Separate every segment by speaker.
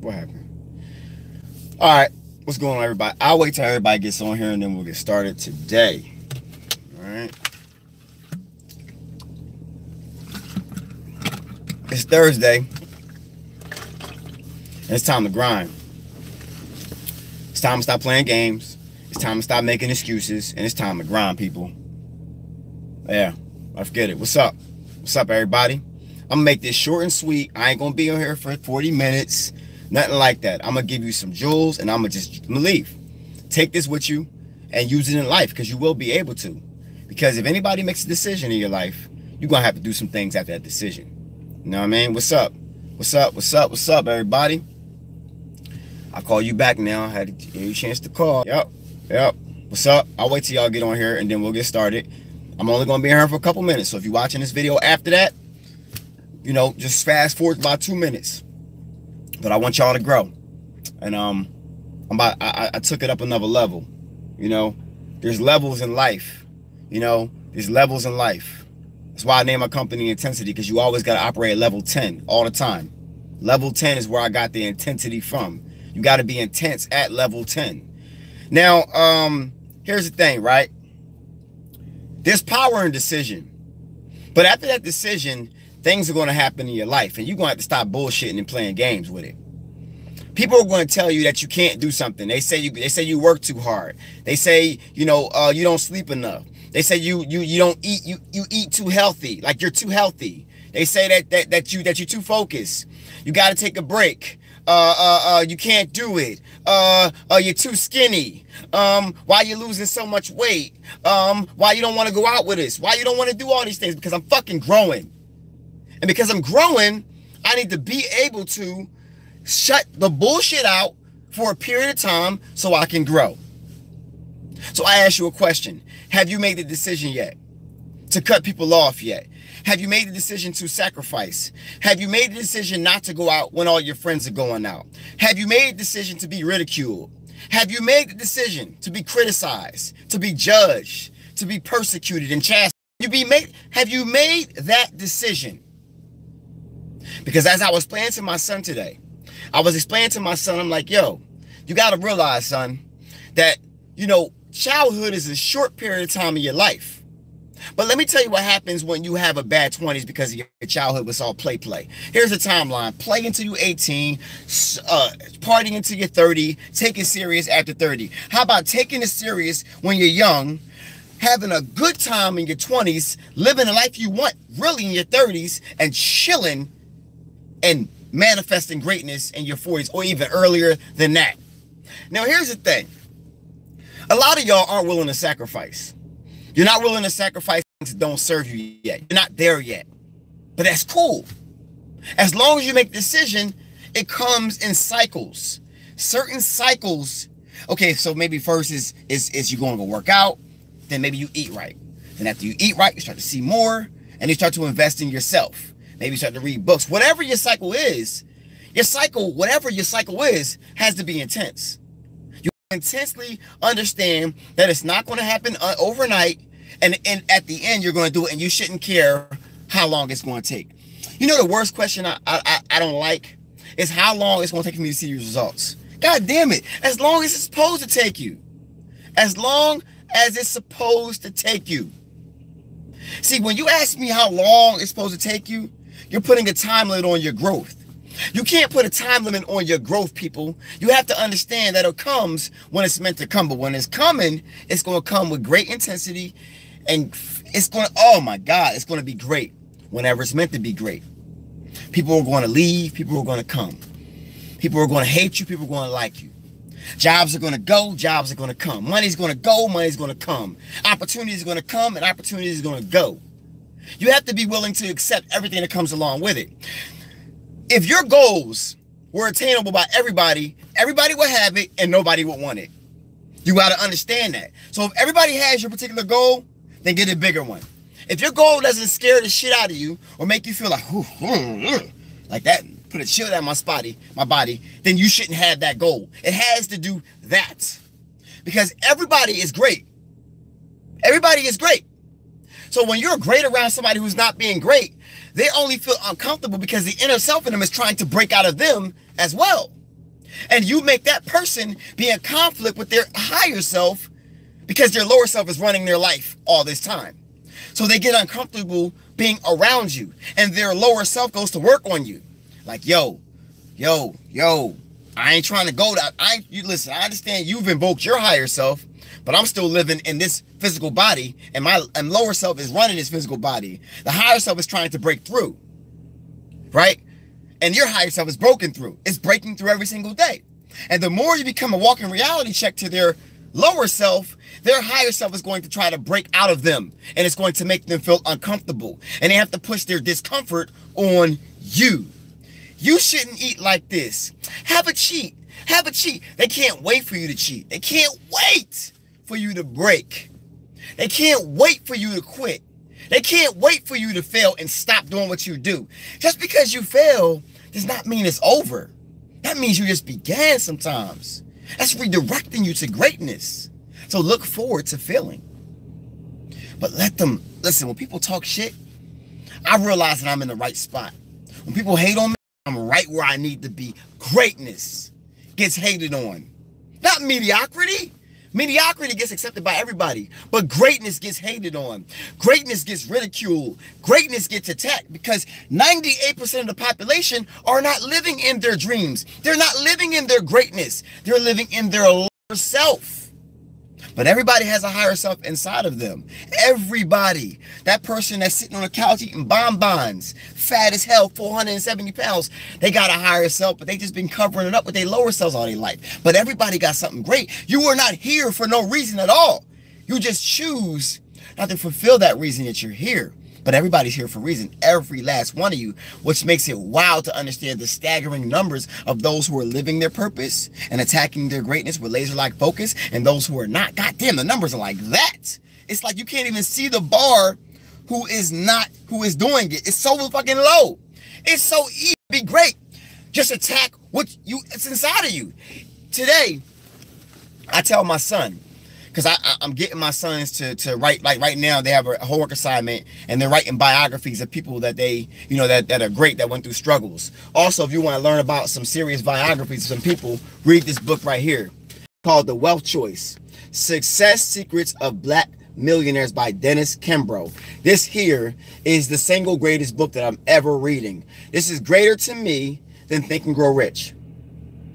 Speaker 1: What happened? All right, what's going on, everybody? I'll wait till everybody gets on here and then we'll get started today. All right. It's Thursday. And it's time to grind. It's time to stop playing games. It's time to stop making excuses. And it's time to grind, people. Yeah, I forget it. What's up? What's up, everybody? I'm gonna make this short and sweet. I ain't gonna be on here for 40 minutes. Nothing like that. I'm gonna give you some jewels and I'm gonna leave. Take this with you and use it in life, because you will be able to. Because if anybody makes a decision in your life, you're gonna have to do some things after that decision. You know what I mean? What's up? What's up? What's up? What's up, everybody? I'll call you back now. I had a chance to call. Yep. What's up? I'll wait till y'all get on here and then we'll get started. I'm only gonna be here for a couple minutes. So if you're watching this video after that, you know, just fast forward about 2 minutes. But I want y'all to grow. And I took it up another level. You know, there's levels in life. You know, there's levels in life. That's why I named my company Intensity, because you always got to operate at level 10 all the time. Level 10 is where I got the intensity from. You got to be intense at level 10. Now, here's the thing, right? There's power in decision. But after that decision, things are going to happen in your life, and you're going to have to stop bullshitting and playing games with it. People are going to tell you that you can't do something. They say you work too hard. They say, you know, you don't sleep enough. They say you don't eat, you eat too healthy, like you're too healthy. They say that you're too focused. You got to take a break. You can't do it. You're too skinny. Why you losing so much weight? Why you don't want to go out with us? Why you don't want to do all these things? Because I'm fucking growing. And because I'm growing, I need to be able to shut the bullshit out for a period of time so I can grow. So I ask you a question. Have you made the decision yet to cut people off yet? Have you made the decision to sacrifice? Have you made the decision not to go out when all your friends are going out? Have you made the decision to be ridiculed? Have you made the decision to be criticized, to be judged, to be persecuted and chastised? Have you made that decision? Because as I was explaining to my son today, I was explaining to my son, I'm like, yo, you got to realize, son, that, you know, childhood is a short period of time in your life. But let me tell you what happens when you have a bad 20s because your childhood was all play. Here's the timeline. Play until you're 18, partying until you're 30, taking serious after 30. How about taking it serious when you're young, having a good time in your 20s, living the life you want really in your 30s, and chilling and manifesting greatness in your 40s or even earlier than that. Now, here's the thing. A lot of y'all aren't willing to sacrifice. You're not willing to sacrifice things that don't serve you yet. You're not there yet. But that's cool. As long as you make a decision, it comes in cycles. Certain cycles. Okay, so maybe first is you going to go work out. Then maybe you eat right. Then after you eat right, you start to see more. And you start to invest in yourself. Maybe you start to read books. Whatever your cycle is, whatever your cycle is, has to be intense. You intensely understand that it's not going to happen overnight, and at the end you're going to do it, and you shouldn't care how long it's going to take. You know, the worst question I don't like is how long it's going to take for me to see your results. God damn it. As long as it's supposed to take you. As long as it's supposed to take you. See, when you ask me how long it's supposed to take you, you're putting a time limit on your growth. You can't put a time limit on your growth, people. You have to understand that it comes when it's meant to come. But when it's coming, it's going to come with great intensity. And it's going to, oh my God, it's going to be great whenever it's meant to be great. People are going to leave. People are going to come. People are going to hate you. People are going to like you. Jobs are going to go. Jobs are going to come. Money's going to go. Money's going to come. Opportunities are going to come, and opportunities are going to go. You have to be willing to accept everything that comes along with it. If your goals were attainable by everybody would have it and nobody would want it. You got to understand that. So if everybody has your particular goal, then get a bigger one. If your goal doesn't scare the shit out of you or make you feel like that, put a chill down my body, then you shouldn't have that goal. It has to do that. Because everybody is great. Everybody is great. So when you're great around somebody who's not being great, they only feel uncomfortable because the inner self in them is trying to break out of them as well. And you make that person be in conflict with their higher self because their lower self is running their life all this time. So they get uncomfortable being around you, and their lower self goes to work on you. Like, yo, I ain't trying to go that. You listen, I understand you've invoked your higher self, but I'm still living in this physical body, and my lower self is running this physical body. The higher self is trying to break through, right? And your higher self is broken through. It's breaking through every single day. And the more you become a walking reality check to their lower self, their higher self is going to try to break out of them, and it's going to make them feel uncomfortable, and they have to push their discomfort on you. You shouldn't eat like this. Have a cheat. Have a cheat. They can't wait for you to cheat. They can't wait for you to break. They can't wait for you to quit. They can't wait for you to fail and stop doing what you do. Just because you fail does not mean it's over. That means you just began sometimes. That's redirecting you to greatness. So look forward to failing. But let them, listen, when people talk shit, I realize that I'm in the right spot. When people hate on me, I'm right where I need to be. Greatness gets hated on. Not mediocrity. Mediocrity gets accepted by everybody, but greatness gets hated on. Greatness gets ridiculed. Greatness gets attacked because 98% of the population are not living in their dreams. They're not living in their greatness. They're living in their lower self. But everybody has a higher self inside of them. Everybody. That person that's sitting on the couch eating bonbons, fat as hell, 470 pounds, they got a higher self, but they just been covering it up with their lower selves all their life. But everybody got something great. You are not here for no reason at all. You just choose not to fulfill that reason that you're here. But everybody's here for a reason, every last one of you, which makes it wild to understand the staggering numbers of those who are living their purpose and attacking their greatness with laser-like focus, and those who are not. God damn, the numbers are like that. It's like you can't even see the bar who is doing it. It's so fucking low. It's so easy to be great. Just attack it's inside of you. Today, I tell my son, because I'm getting my sons to write, like right now they have a homework assignment and they're writing biographies of people that they, that are great, that went through struggles. Also, if you want to learn about some serious biographies of some people, read this book right here called The Wealth Choice: Success Secrets of Black Millionaires by Dennis Kimbro. This here is the single greatest book that I'm ever reading. This is greater to me than Think and Grow Rich,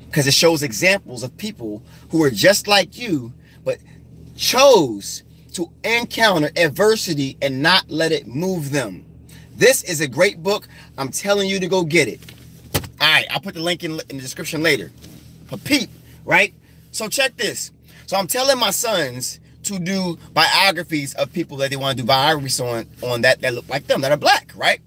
Speaker 1: because it shows examples of people who are just like you, but chose to encounter adversity and not let it move them. This is a great book. I'm telling you to go get it. All right, I'll put the link in the description later. But peep, right? So check this. So I'm telling my sons to do biographies of people that they want to do biographies on that look like them, that are black, right?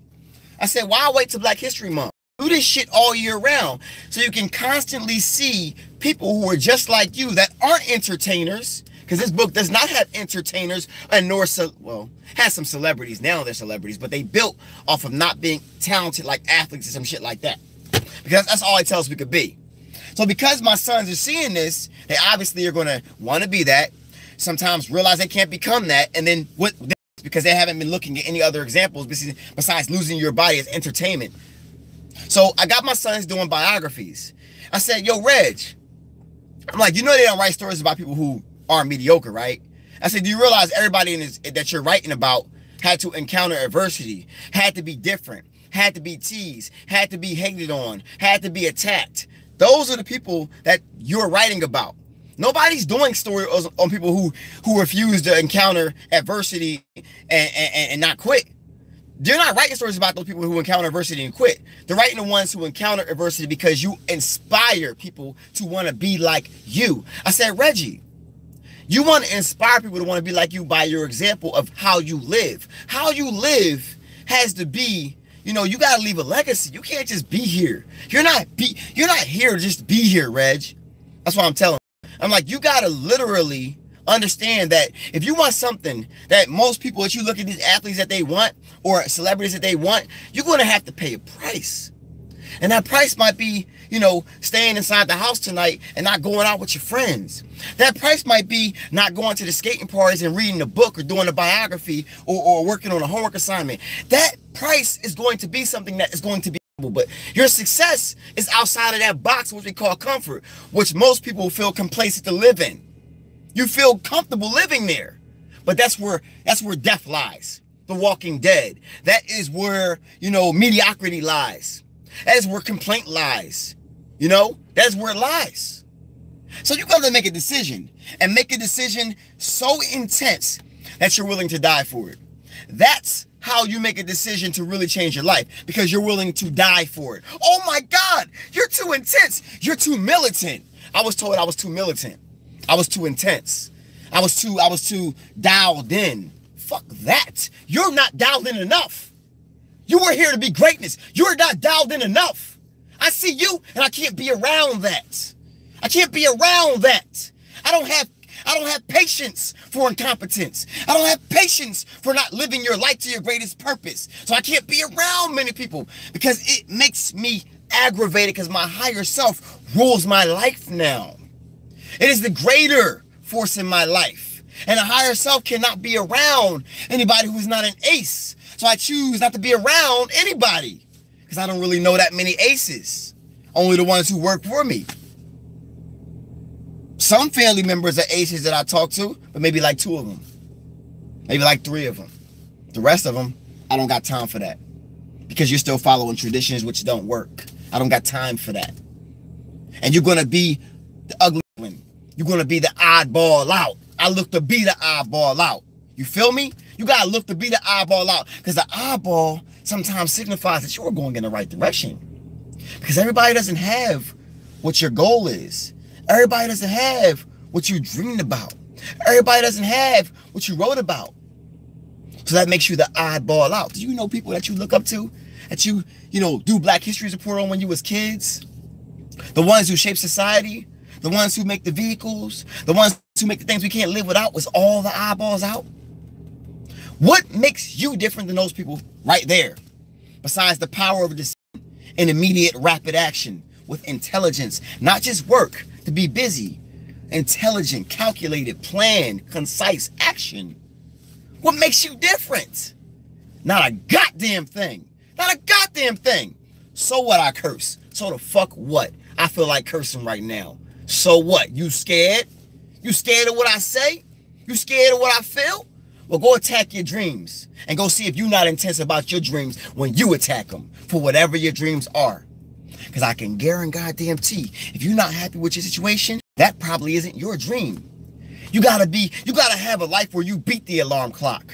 Speaker 1: I said, why wait till Black History Month? Do this shit all year round so you can constantly see people who are just like you that aren't entertainers. Because this book does not have entertainers, and has some celebrities. Now they're celebrities, but they built off of not being talented like athletes or some shit like that. Because that's all it tells us we could be. So because my sons are seeing this, they obviously are going to want to be that. Sometimes realize they can't become that. And then because they haven't been looking at any other examples besides losing your body as entertainment. So I got my sons doing biographies. I said, yo, Reg, I'm like, they don't write stories about people who are mediocre, right? I said, do you realize everybody that you're writing about had to encounter adversity, had to be different, had to be teased, had to be hated on, had to be attacked? Those are the people that you're writing about. Nobody's doing stories on people who refuse to encounter adversity and not quit. They're not writing stories about those people who encounter adversity and quit. They're writing the ones who encounter adversity because you inspire people to want to be like you. I said, Reggie, you want to inspire people to want to be like you by your example of how you live. How you live has to be, you got to leave a legacy. You can't just be here. You're not here to just be here, Reg. That's what I'm telling you. I'm like, you got to literally understand that if you want something that most people that you look at these athletes that they want or celebrities that they want, you're going to have to pay a price. And that price might be, staying inside the house tonight and not going out with your friends. That price might be not going to the skating parties and reading a book or doing a biography or working on a homework assignment. That price is going to be something that is going to be But your success is outside of that box, which we call comfort, which most people feel complacent to live in. You feel comfortable living there, but that's where death lies. The Walking Dead. That is where, mediocrity lies. That is where complaint lies. That's where it lies. So you got to make a decision, and make a decision so intense that you're willing to die for it. That's how you make a decision to really change your life, because you're willing to die for it. Oh my God, you're too intense. You're too militant. I was told I was too militant. I was too intense. I was too dialed in. Fuck that. You're not dialed in enough. You were here to be greatness. You're not dialed in enough. I see you and I can't be around that. I can't be around that. I don't have patience for incompetence. I don't have patience for not living your life to your greatest purpose. So I can't be around many people because it makes me aggravated, because my higher self rules my life now. It is the greater force in my life. And a higher self cannot be around anybody who's not an ace. So I choose not to be around anybody, because I don't really know that many aces. Only the ones who work for me. Some family members are aces that I talk to, but maybe like 2 of them. Maybe like 3 of them. The rest of them, I don't got time for that. Because you're still following traditions which don't work. I don't got time for that. And you're going to be the ugly one. You're going to be the oddball out. I look to be the oddball out. You feel me? You got to look to be the oddball out. Because the oddball sometimes signifies that you're going in the right direction. Because everybody doesn't have what your goal is. Everybody doesn't have what you dreamed about. Everybody doesn't have what you wrote about. So that makes you the oddball out. Do you know people that you look up to? That you do Black History Report on when you was kids? The ones who shape society? The ones who make the vehicles? The ones who make the things we can't live without? Was all the eyeballs out? What makes you different than those people right there? Besides the power of decision and immediate rapid action with intelligence, not just work, to be busy, intelligent, calculated, planned, concise action. What makes you different? Not a goddamn thing. Not a goddamn thing. So what, I curse? So the fuck what? I feel like cursing right now. So what? You scared? You scared of what I say? You scared of what I feel? Well, go attack your dreams and go see if you're not intense about your dreams when you attack them for whatever your dreams are. Because I can guarantee, if you're not happy with your situation, that probably isn't your dream. You gotta have a life where you beat the alarm clock.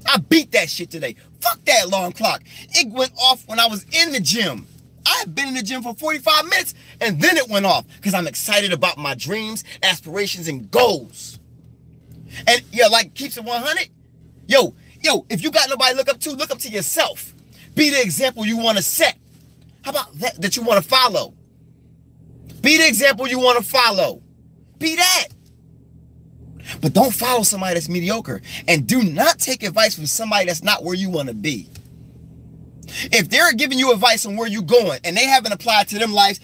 Speaker 1: I beat that shit today. Fuck that alarm clock. It went off when I was in the gym. I had been in the gym for 45 minutes and then it went off because I'm excited about my dreams, aspirations, and goals. And like keeps it 100. Yo, if you got nobody to look up to yourself. Be the example you want to set. How about that you want to follow? Be the example you want to follow. Be that. But don't follow somebody that's mediocre. And do not take advice from somebody that's not where you want to be. If they're giving you advice on where you're going and they haven't applied to their lives,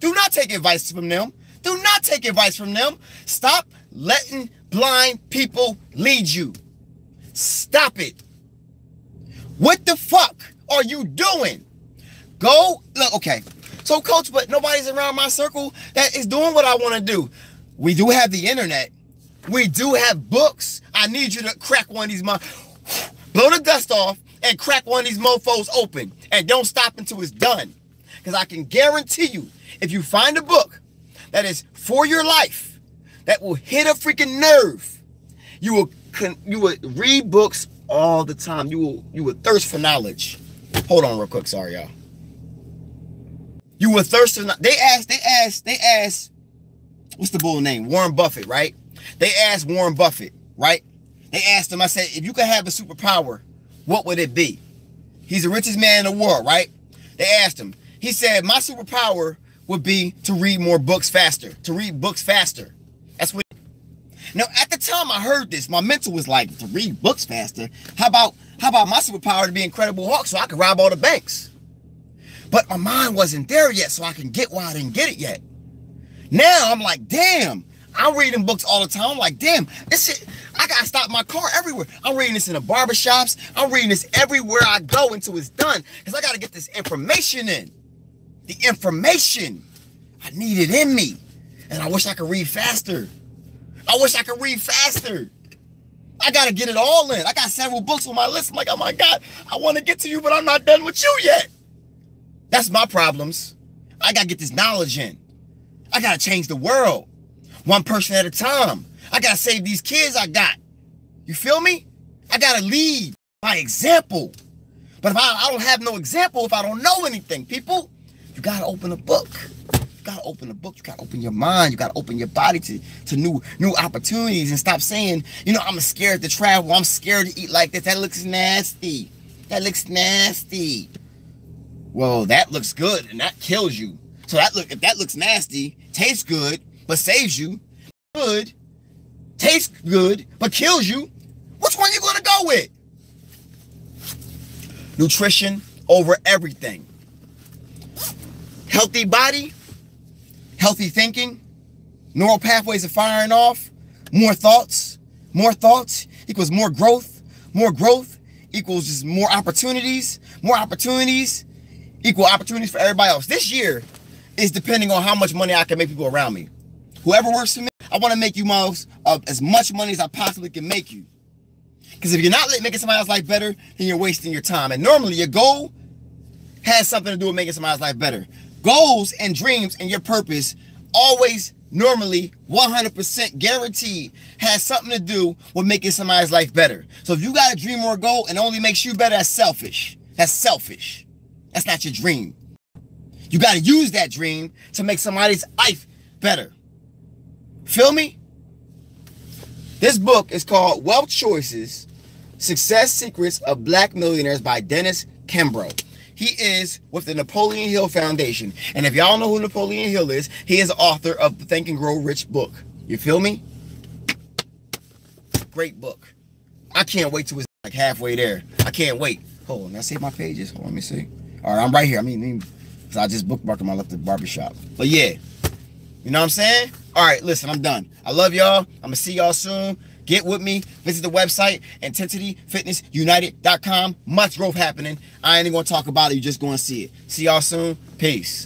Speaker 1: do not take advice from them. Do not take advice from them. Stop letting blind people lead you. Stop it. What the fuck are you doing? Go, look, okay. So, coach, but nobody's around my circle that is doing what I want to do. We do have the internet. We do have books. I need you to crack one of these, blow the dust off and crack one of these mofos open. And don't stop until it's done. Because I can guarantee you, if you find a book that is for your life, that will hit a freaking nerve, you will read books all the time. You will thirst for knowledge. Hold on real quick, sorry y'all. You will thirst for knowledge. They asked, what's the bull name? Warren Buffett, right? They asked Warren Buffett, right? They asked him, I said, if you could have a superpower, what would it be? He's the richest man in the world, right? They asked him. He said, my superpower would be to read more books faster, to read books faster. That's what. Now, at the time I heard this, my mental was like, to read books faster? How about my superpower to be Incredible Hulk so I could rob all the banks? But my mind wasn't there yet, so I can get why I didn't get it yet. Now I'm like, damn, I'm reading books all the time. I'm like, damn, this shit, I gotta stop my car everywhere. I'm reading this in the barbershops. I'm reading this everywhere I go until it's done. Because I gotta get this information in. The information. I need it in me. And I wish I could read faster. I wish I could read faster. I gotta get it all in. I got several books on my list. I'm like, oh my God, I want to get to you, but I'm not done with you yet. That's my problems. I gotta get this knowledge in. I gotta change the world. One person at a time. I gotta save these kids I got. You feel me? I gotta lead by example. But if I don't have no example, if I don't know anything, people, you gotta open a book. You gotta open a book. You gotta open your mind. You gotta open your body to new opportunities and stop saying, you know, I'm scared to travel. I'm scared to eat like this. That looks nasty. That looks nasty. Well, that looks good and that kills you. So if that looks nasty, tastes good, but saves you, good, tastes good, but kills you, which one you gonna go with? Nutrition over everything. Healthy body, healthy thinking, neural pathways are firing off, more thoughts equals more growth equals just more opportunities equal opportunities for everybody else. This year is depending on how much money I can make people around me. Whoever works for me, I want to make you as much money as I possibly can make you. Because if you're not making somebody else's life better, then you're wasting your time. And normally your goal has something to do with making somebody else's life better. Goals and dreams and your purpose always, normally, 100% guaranteed has something to do with making somebody's life better. So if you got a dream or a goal and it only makes you better, that's selfish. That's selfish. That's not your dream. You got to use that dream to make somebody's life better. Feel me? This book is called Wealth Choices, Success Secrets of Black Millionaires by Dennis Kimbro. He is with the Napoleon Hill Foundation. And if y'all know who Napoleon Hill is, he is the author of the Think and Grow Rich book. You feel me? Great book. I can't wait till it's like halfway there. I can't wait. Hold on, did I save my pages? Hold on, let me see. All right, I'm right here. Because I just bookmarked them. I left the barbershop. But yeah, you know what I'm saying? All right, listen, I'm done. I love y'all. I'm going to see y'all soon. Get with me. Visit the website, intensityfitnessunited.com. Much growth happening. I ain't even going to talk about it. You're just going to see it. See y'all soon. Peace.